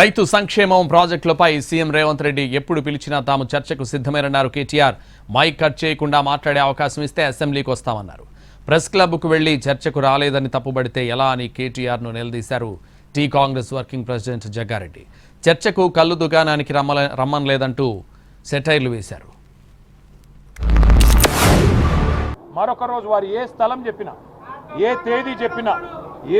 రైతు సంక్షేమం ప్రాజెక్టులపై సీఎం రేవంత్ రెడ్డి ఎప్పుడు పిలిచినా తాము చర్చకు సిద్ధమేనన్నారు కేటీఆర్. మైక్ కట్ చేయకుండా మాట్లాడే అవకాశం ఇస్తే అసెంబ్లీకి వస్తామన్నారు. ప్రెస్ క్లబ్కు వెళ్లి చర్చకు రాలేదని తప్పుబడితే ఎలా అని కేటీఆర్ను నిలదీశారు T Congress working president Jaggareddy. చర్చకు కల్లు దుకాణానికి రమ్మనలేదంటూ సెటైర్లు వేశారు. మరొక రోజు వారు ఏ స్థలం చెప్పినా, ఏ తేదీ చెప్పినా,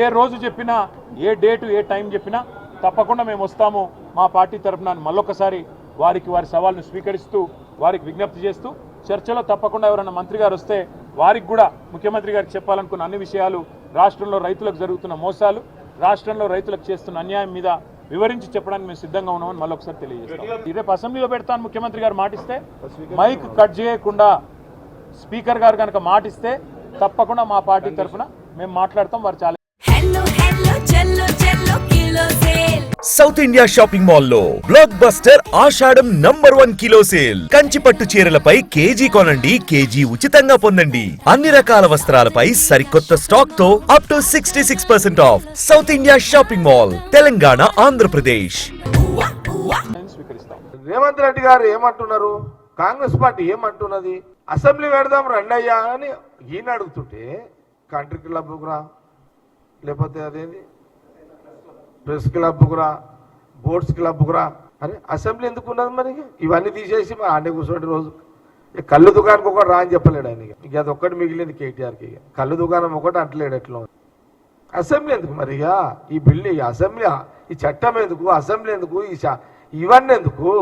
ఏ రోజు చెప్పినా, ఏ డేటు ఏ టైం చెప్పినా తప్పకుండా మేము వస్తాము మా పార్టీ తరఫున మళ్ళొకసారి వారి సవాల్ను స్వీకరిస్తూ వారికి విజ్ఞప్తి చేస్తూ చర్చలో తప్పకుండా ఎవరైనా మంత్రి గారు వస్తే వారికి కూడా ముఖ్యమంత్రి గారికి చెప్పాలనుకున్న అన్ని విషయాలు, రాష్ట్రంలో రైతులకు జరుగుతున్న మోసాలు, రాష్ట్రంలో రైతులకు చేస్తున్న అన్యాయం మీద వివరించి చెప్పడానికి మేము సిద్ధంగా ఉన్నామని మళ్ళొకసారి తెలియజేస్తాం. రేపు అసెంబ్లీలో పెడతాను ముఖ్యమంత్రి గారు మాటిస్తే, మైక్ కట్ చేయకుండా స్పీకర్ గారు కనుక మాటిస్తే తప్పకుండా మా పార్టీ తరఫున మేము మాట్లాడతాం. వారు చాలా సౌత్ ఇండియా షాపింగ్ మాల్ లో బ్లాక్ బస్టర్ ఆషాఢం #1 కిలో సేల్. కంచి పట్టు చీరలపై కేజీ కొనండి, కేజీ ఉచితంగా పొందండి. అన్ని రకాల వస్త్రాలపై సరికొత్త స్టాక్ తో up to 66% of. South India shopping mall, Telangana, Andhra Pradesh. Revanth Reddy గారు ఏమంటున్నారు, కాంగ్రెస్ పార్టీ ఏమంటున్నది, అసెంబ్లీ పెడదాం రండయ్యా అని ఈయన అడుగుతుంటే కంట్రీ క్లబ్కు రా, లేకపోతే అదేంది ప్రెస్ క్లబ్కు రా, బోర్డ్స్ క్లబ్కు రా. అరే అసెంబ్లీ ఎందుకు ఉన్నది మరి? ఇవన్నీ తీసేసి మరి ఆడే కూర్చోండి. రోజు కళ్ళు దుకాణానికి ఒకటి రా అని చెప్పలేడు ఆయన. ఇక అది ఒక్కటి మిగిలింది కేటీఆర్కి. కళ్ళు దుకాణం ఒకటి అంటలేడు. ఎట్లా అసెంబ్లీ ఎందుకు మరి? ఇక ఈ బిల్లు, ఈ అసెంబ్లీ, ఈ చట్టం ఎందుకు, అసెంబ్లీ ఎందుకు, ఇవన్నీ ఎందుకు?